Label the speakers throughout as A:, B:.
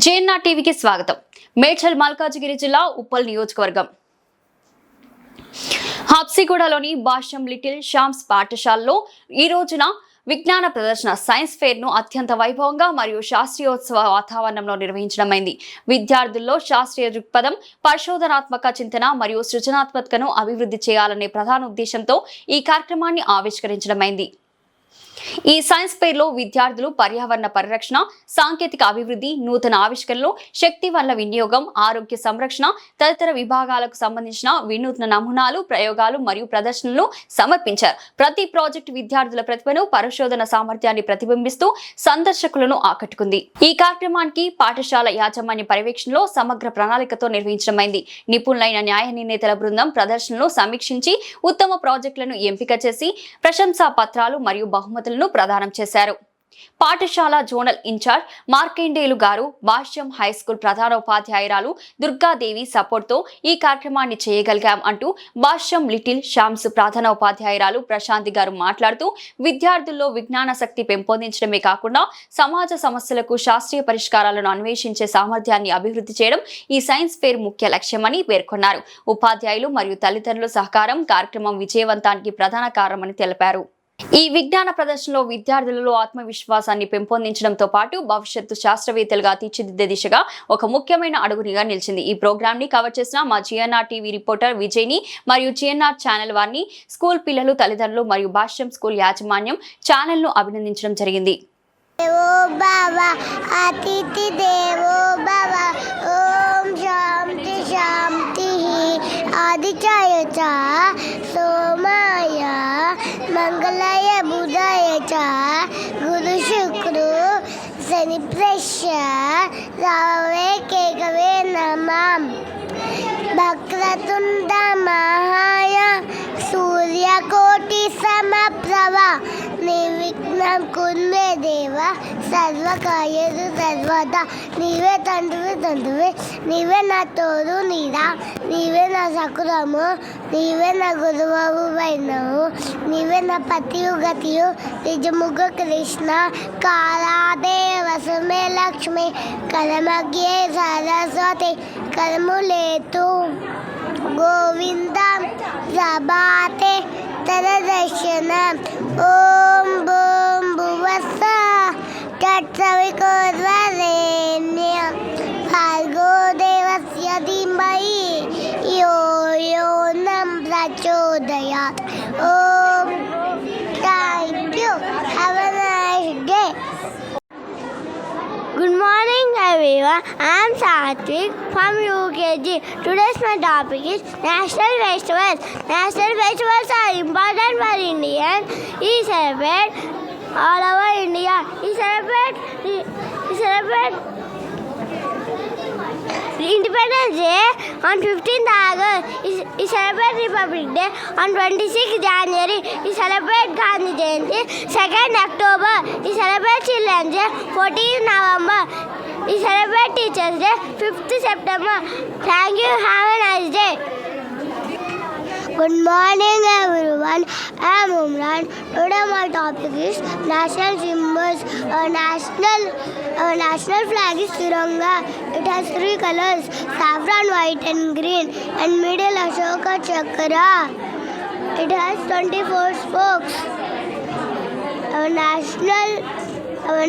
A: JNR టీవీకి స్వాగతం. మేడ్చల్ మల్కాజిగిరి జిల్లా ఉప్పల్ నియోజకవర్గం హబ్సిగూడలోని భాష్యం లిటిల్ షామ్స్ పాఠశాలలో ఈ రోజున విజ్ఞాన ప్రదర్శన సైన్స్ ఫేర్ ను అత్యంత వైభవంగా మరియు శాస్త్రీయోత్సవ వాతావరణంలో నిర్వహించడమైంది. విద్యార్థుల్లో శాస్త్రీయ దృక్పథం, పరిశోధనాత్మక చింతన మరియు సృజనాత్మకతను అభివృద్ధి చేయాలనే ప్రధాన ఉద్దేశంతో ఈ కార్యక్రమాన్ని ఆవిష్కరించడమైంది. ఈ సైన్స్ ఫేర్ లో విద్యార్థులు పర్యావరణ పరిరక్షణ, సాంకేతిక అభివృద్ధి, నూతన ఆవిష్కరణలు, శక్తి వనరుల వినియోగం, ఆరోగ్య సంరక్షణ తదితర విభాగాలకు సంబంధించిన వినూత్న నమూనాలు, ప్రయోగాలు మరియు ప్రదర్శనలు సమర్పించారు. ప్రతి ప్రాజెక్టు విద్యార్థుల ప్రతిభను, పరిశోధన సామర్థ్యాన్ని ప్రతిబింబిస్తూ సందర్శకులను ఆకట్టుకుంది. ఈ కార్యక్రమానికి పాఠశాల యాజమాన్య పర్యవేక్షణలో సమగ్ర ప్రణాళికతో నిర్వహించడమైంది. నిపుణులైన న్యాయ నిర్ణేతల బృందం ప్రదర్శనను సమీక్షించి ఉత్తమ ప్రాజెక్టులను ఎంపిక చేసి ప్రశంసా పత్రాలు మరియు బహుమతులను ప్రదానం చేశారు. పాఠశాల జోనల్ ఇన్ఛార్జ్ మార్కండేయులు గారు, భాష్యం హైస్కూల్ ప్రధానోపాధ్యాయురాలు దుర్గాదేవి సపోర్ట్ తో ఈ కార్యక్రమాన్ని చేయగలిగాం అంటూ భాష్యం లిటిల్ షామ్స్ ప్రధానోపాధ్యాయురాలు ప్రశాంతి గారు మాట్లాడుతూ, విద్యార్థుల్లో విజ్ఞానాసక్తి పెంపొందించడమే కాకుండా సమాజ సమస్యలకు శాస్త్రీయ పరిష్కారాలను అన్వేషించే సామర్థ్యాన్ని అభివృద్ధి చేయడం ఈ సైన్స్ ఫేర్ ముఖ్య లక్ష్యమని పేర్కొన్నారు. ఉపాధ్యాయులు మరియు తల్లిదండ్రుల సహకారం కార్యక్రమం విజయవంతానికి ప్రధాన కారణమని తెలిపారు. ఈ విజ్ఞాన ప్రదర్శనలో విద్యార్థులలో ఆత్మవిశ్వాసాన్ని పెంపొందించడంతో పాటు భవిష్యత్తు శాస్త్రవేత్తలుగా తీర్చిదిద్దే దిశగా ఒక ముఖ్యమైన అడుగునిగా నిలిచింది. ఈ ప్రోగ్రామ్ ని కవర్ చేసిన మా జిఎన్ఆర్ టీవీ రిపోర్టర్ విజయ్ని మరియు జిఎన్ఆర్ ఛానల్ వారిని, స్కూల్ పిల్లలు, తల్లిదండ్రులు మరియు భాష్యం స్కూల్ యాజమాన్యం ఛానల్ ను అభినందించడం జరిగింది.
B: మంగళాయ బుధాయ చ గురు శుక్రు శని ప్రశ్య రావే కేకవే నమః. వక్రతుండ మహాయ సూర్యకోటి సమప్రభ నిర్విఘ్నం కుర్మే దేవ సర్వకార్యేషు సర్వదా. నీవే తండ్రివి, నీవే నా తోడు నీడా, నీవే నా సకులము, నీవే నా గురువు వైనవు, నీవే నా పతియు గతియు నిజముగ కృష్ణ. కాలాదేవ సుమే లక్ష్మి కలమగ్యే సరస్వతి కలములేతు గోవిందం ప్రభాతే తన దర్శన. ఓం భూం భువస్స తత్సవితుర్వరేణ్యం భర్గో దేవస్య ధీమహి యో యో న ప్రచోదయాత్. Om thank you. Have a nice day. Good morning everyone, I am Satvik from UKG. Today's my topic is National Festivals. National Festivals are important for Indians. We celebrate all over India. We celebrate Independence Day on 15th August. We celebrate Republic Day on 26th January. We celebrate Gandhi Jayanti 2nd October. We celebrate Children's Day 14th November. We celebrate Teachers Day 5th September. Thank you. Have a nice day. Good morning everyone, I am Umran. Today my topic is national symbols. National flag is Tiranga. It has 3 colors, saffron, white and green, and middle Ashoka Chakra. It has 24 spokes. Our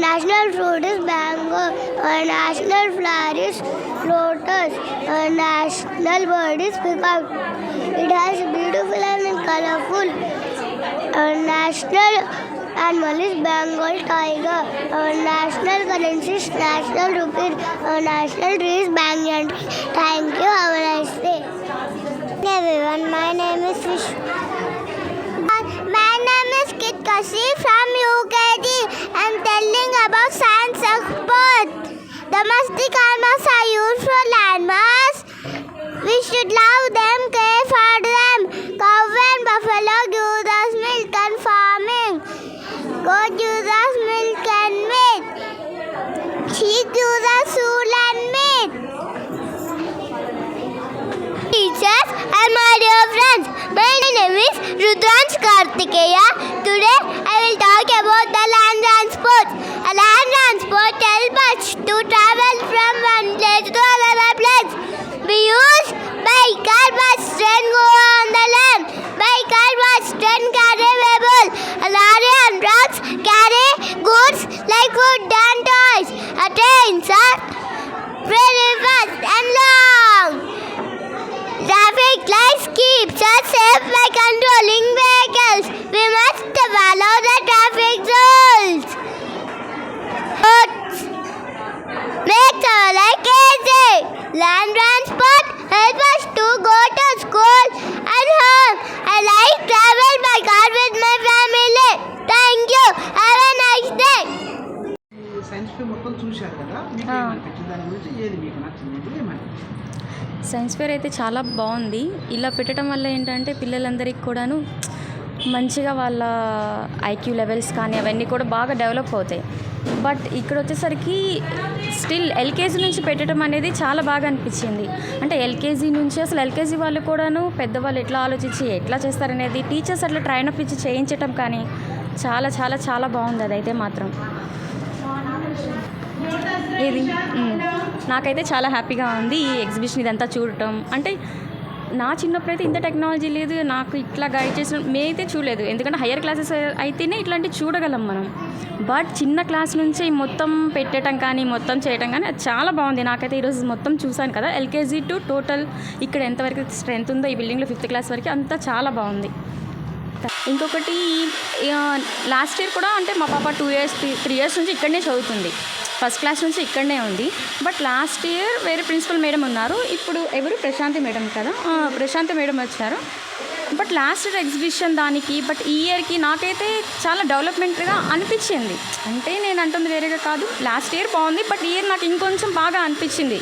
B: national fruit is mango. Our national flower is lotus. Our national bird is peacock. It has beautiful and colorful. Our national animal is Bengal tiger. Our national currency is national rupee. Our national tree is banyan tree. Thank you. Have a nice day. Hey everyone, my name is Fish. My name is Kit Kasi from UKG. I am telling about science expert. Domestic animals are used for landmass. We should love them, care for them. Cow and buffalo give us milk and farming. Goat gives us milk and meat. Sheep gives us wool and meat. Teachers and my dear friends, my name is Rudra. everyone's Kartikeya. Today I will talk about the land transport. A land transport helps us to travel from one place to another place. We use bike, car, bus, train go on the land. Bike, car, bus, train carry people. A lorry and trucks carry goods like food and toys. A trains are very fast and long. Traffic lights keeps us safe by controlling vehicles. We must follow the traffic rules. Roads make our life easy. Land transport helps us to go to school and home. I like travel by car with my family. Thank you. Have a nice day.
C: Science fair మొత్తం చూశారు కదా, మీకు ఏమనిపించింది దాని గురించి? ఏది మీకు నచ్చింది, ఏమనిపించింది?
D: సైన్స్ ఫేర్ అయితే చాలా బాగుంది. ఇలా పెట్టడం వల్ల ఏంటంటే పిల్లలందరికీ కూడాను మంచిగా వాళ్ళ ఐక్యూ లెవెల్స్ కానీ అవన్నీ కూడా బాగా డెవలప్ అవుతాయి. బట్ ఇక్కడ వచ్చేసరికి స్టిల్ ఎల్కేజీ నుంచి పెట్టడం అనేది చాలా బాగా అనిపించింది. అంటే ఎల్కేజీ నుంచి అసలు ఎల్కేజీ వాళ్ళు కూడాను పెద్దవాళ్ళు ఎట్లా ఆలోచించి ఎట్లా చేస్తారనేది టీచర్స్ అట్లా ట్రైనప్ ఇచ్చి చేయించటం కానీ చాలా చాలా చాలా బాగుంది. అదైతే మాత్రం ఇది నాకైతే చాలా హ్యాపీగా ఉంది ఈ ఎగ్జిబిషన్ ఇదంతా చూడటం. అంటే నా చిన్నప్పుడైతే ఇంత టెక్నాలజీ లేదు, నాకు ఇట్లా గైడ్ చేసిన మేమైతే చూడలేదు. ఎందుకంటే హయ్యర్ క్లాసెస్ అయితేనే ఇట్లాంటివి చూడగలం మనం. బట్ చిన్న క్లాస్ నుంచి మొత్తం పెట్టడం కానీ మొత్తం చేయడం కానీ అది చాలా బాగుంది. నాకైతే ఈరోజు మొత్తం చూశాను కదా, ఎల్కేజీ టు టోటల్ ఇక్కడ ఎంతవరకు స్ట్రెంత్ ఉందో ఈ బిల్డింగ్లో 5th క్లాస్ వరకు అంతా చాలా బాగుంది. ఇంకొకటి లాస్ట్ ఇయర్ కూడా అంటే మా పాప 2 years 3 years నుంచి ఇక్కడనే చదువుతుంది. ఫస్ట్ క్లాస్ నుంచి ఇక్కడనే ఉంది. బట్ లాస్ట్ ఇయర్ వేరే ప్రిన్సిపల్ మేడం ఉన్నారు. ఇప్పుడు ఎవరు ప్రశాంతి మేడం కదా, ప్రశాంతి మేడం వచ్చారు. బట్ లాస్ట్ ఇయర్ ఎగ్జిబిషన్ దానికి బట్ ఈ ఇయర్కి నాకైతే చాలా డెవలప్మెంట్గా అనిపించింది. అంటే నేను అంటుంది వేరేగా కాదు, లాస్ట్ ఇయర్ బాగుంది బట్ ఈ ఇయర్ నాకు ఇంకొంచెం బాగా అనిపించింది.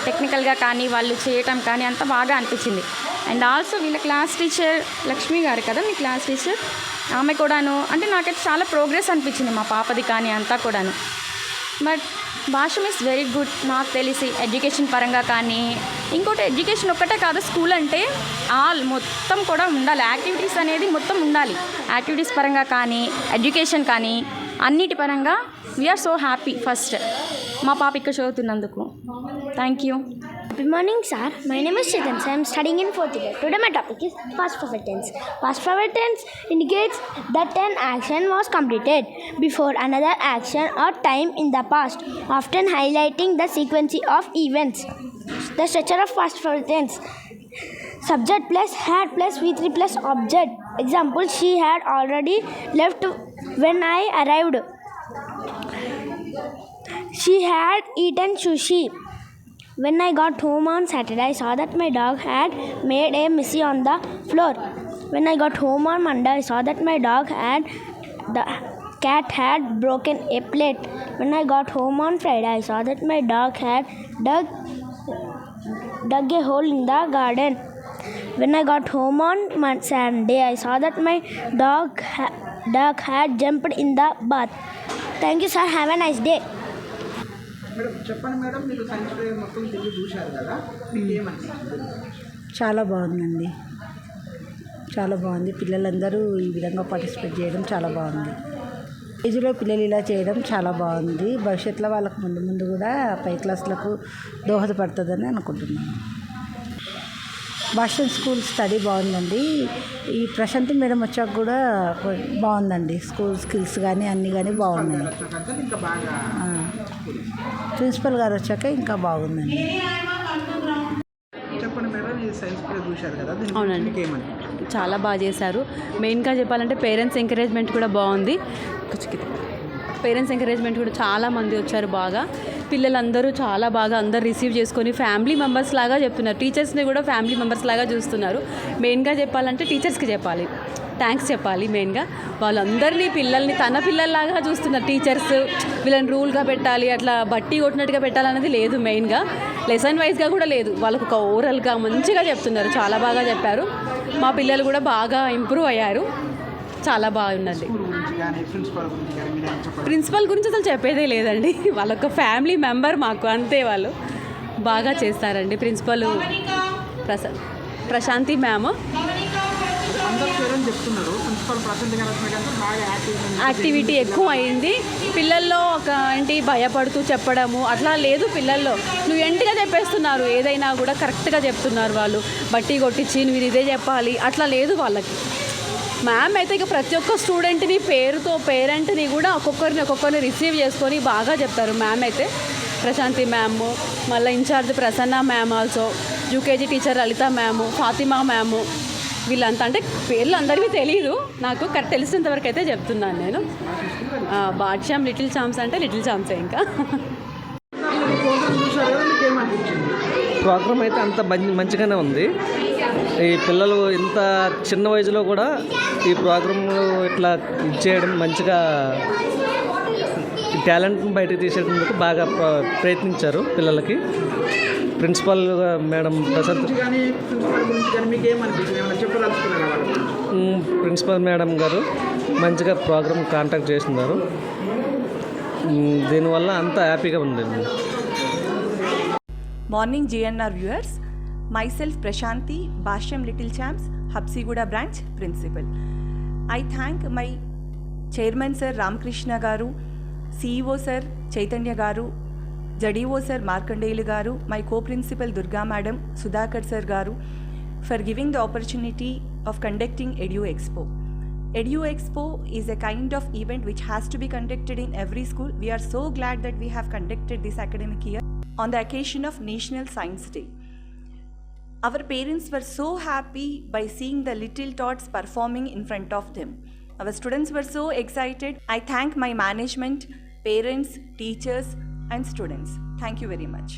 D: టెక్నికల్గా కానీ వాళ్ళు చేయటం కానీ అంత బాగా అనిపించింది. అండ్ ఆల్సో వీళ్ళ క్లాస్ టీచర్ లక్ష్మి గారు కదా మీ క్లాస్ టీచర్, ఆమె కూడాను అంటే నాకైతే చాలా ప్రోగ్రెస్ అనిపించింది మా పాపది కానీ అంతా కూడాను. బట్ భాష ఈస్ వెరీ గుడ్ నాకు తెలిసి ఎడ్యుకేషన్ పరంగా కానీ. ఇంకోటి ఎడ్యుకేషన్ ఒక్కటే కాదు, స్కూల్ అంటే మొత్తం కూడా ఉండాలి, యాక్టివిటీస్ అనేది మొత్తం ఉండాలి. యాక్టివిటీస్ పరంగా కానీ ఎడ్యుకేషన్ కానీ అన్నిటి పరంగా వీఆర్ సో హ్యాపీ ఫస్ట్ మా పాప ఇక్కడ చదువుతున్నందుకు. Thank you.
B: Good morning, sir. My name is Chetan. I am studying in 4th year. Today my topic is past perfect tense. Past perfect tense indicates that an action was completed before another action or time in the past, often highlighting the sequence of events. The structure of past perfect tense: subject plus had plus V3 plus object. Example: she had already left when I arrived. She had eaten sushi. When I got home on Saturday, I saw that my dog had made a mess on the floor. When I got home on Monday, I saw that my the cat had broken a plate. When I got home on Friday, I saw that my dog had dug a hole in the garden. When I got home on Sunday, I saw that my dog had jumped in the bath. Thank you, sir. Have a nice day.
C: Madam చెప్పండి madam, మీరు science fair మొత్తం తిరిగి చూశారు కదా, మీకు ఏమనిపించింది?
E: చాలా బాగుందండి, చాలా బాగుంది. పిల్లలందరూ ఈ విధంగా పార్టిసిపేట్ చేయడం చాలా బాగుంది. ఏజ్లో పిల్లలు ఇలా చేయడం చాలా బాగుంది. భవిష్యత్తులో వాళ్ళకు ముందు ముందు కూడా పై క్లాసులకు దోహదపడుతుందని అనుకుంటున్నాను. భాషన్ స్కూల్ స్టడీ బాగుందండి. ఈ ప్రశాంతి మేడం వచ్చాక కూడా బాగుందండి. స్కూల్ స్కిల్స్ కానీ అన్నీ కానీ బాగున్నాయి.
C: ఇంకా బాగా
E: ప్రిన్సిపల్ గారు వచ్చాక ఇంకా బాగుందండి.
C: చెప్పండి మేడం, ఈ సైన్స్ ఫేర్ చూశారు కదా,
F: అవునండి,
C: మీకు ఏమనిపించింది?
F: చాలా బాగా చేశారు. మెయిన్గా చెప్పాలంటే పేరెంట్స్ ఎంకరేజ్మెంట్ కూడా బాగుంది. పేరెంట్స్ ఎంకరేజ్మెంట్ కూడా చాలా మంది వచ్చారు. బాగా పిల్లలందరూ చాలా బాగా అందరు రిసీవ్ చేసుకొని ఫ్యామిలీ మెంబర్స్ లాగా చెప్తున్నారు. టీచర్స్ని కూడా ఫ్యామిలీ మెంబర్స్ లాగా చూస్తున్నారు. మెయిన్గా చెప్పాలంటే టీచర్స్కి చెప్పాలి, థ్యాంక్స్ చెప్పాలి. మెయిన్గా వాళ్ళందరినీ పిల్లల్ని తన పిల్లల్లాగా చూస్తున్నారు. టీచర్స్ వీళ్ళని రూల్గా పెట్టాలి, అట్లా బట్టి కొట్టినట్టుగా పెట్టాలన్నది లేదు. మెయిన్గా లెసన్ వైజ్గా కూడా లేదు, వాళ్ళకు ఒక ఓరల్గా మంచిగా చెప్తున్నారు. చాలా బాగా చెప్పారు. మా పిల్లలు కూడా బాగా ఇంప్రూవ్ అయ్యారు. చాలా బాగున్నది. ప్రిన్సిపల్ గురించి అసలు చెప్పేదే లేదండి, వాళ్ళొక ఫ్యామిలీ మెంబర్ మాకు, అంతే. వాళ్ళు బాగా చేస్తారండి. ప్రిన్సిపల్ ప్రశాంతి మ్యామ్
C: అందరూ పేరెంట్స్ చెప్తున్నారు ప్రిన్సిపల్ ప్రశాంత్ గారు అంటే బాగా
F: యాక్టివిటీ ఎక్కువ అయింది పిల్లల్లో. ఒక ఏంటి భయపడుతూ చెప్పడము అట్లా లేదు పిల్లల్లో. ఫ్లూయెంట్గా చెప్పేస్తున్నారు, ఏదైనా కూడా కరెక్ట్గా చెప్తున్నారు వాళ్ళు. బట్టి కొట్టించి నువ్వు ఇదే చెప్పాలి అట్లా లేదు వాళ్ళకి. మ్యామ్ అయితే ఇక ప్రతి ఒక్క స్టూడెంట్ని పేరుతో పేరెంట్ని కూడా ఒక్కొక్కరిని రిసీవ్ చేసుకొని బాగా చెప్తారు. మ్యామ్ అయితే ప్రశాంతి మ్యామ్, మళ్ళీ in-charge Prasanna ma'am, also UKG teacher Lalitha ma'am, Fatima ma'am, వీళ్ళంతా అంటే పేర్లు అందరికీ తెలియదు నాకు, కరెక్ట్ తెలిసినంతవరకు అయితే చెప్తున్నాను నేను. బాద్షామ్ లిటిల్ ఛాంప్స్ అంటే లిటిల్ ఛాంప్సే. ఇంకా
C: ప్రోగ్రామ్ చూసారు కదా, మీకు ఏమనిపించింది?
G: ప్రోగ్రామ్ అయితే అంత మంచిగానే ఉంది. ఈ పిల్లలు ఇంత చిన్న వయసులో కూడా ఈ ప్రోగ్రాంలు ఇట్లా ఇచ్చేయడం, మంచిగా టాలెంట్ని బయటకు తీసేందుకు బాగా ప్రయత్నించారు పిల్లలకి. ప్రిన్సిపల్ మేడం ప్రసాద్
C: కానీ ప్రిన్సిపల్ గురించి కానీ మీకు ఏమనిపించింది? ఏమైనా చెప్పదలుచుకున్నారా వాళ్ళ గురించి?
G: ప్రిన్సిపల్ మేడం గారు మంచిగా ప్రోగ్రామ్ కాంటాక్ట్ చేస్తున్నారు. దీనివల్ల అంతా హ్యాపీగా ఉంది.
H: Morning GNR viewers, myself Prashanti, Basham Little Champs, Habsiguda branch principal. I thank my chairman sir Ramkrishna garu, CEO sir Chaitanya garu, JDO sir Markandeylu garu, my co-principal Durga madam, Sudhakar sir garu for giving the opportunity of conducting Edu Expo. Edu Expo is a kind of event which has to be conducted in every school. We are so glad that we have conducted this academic year on the occasion of National Science Day. Our parents were so happy by seeing the little tots performing in front of them. Our students were so excited. I thank my management, parents, teachers and students. Thank you very much.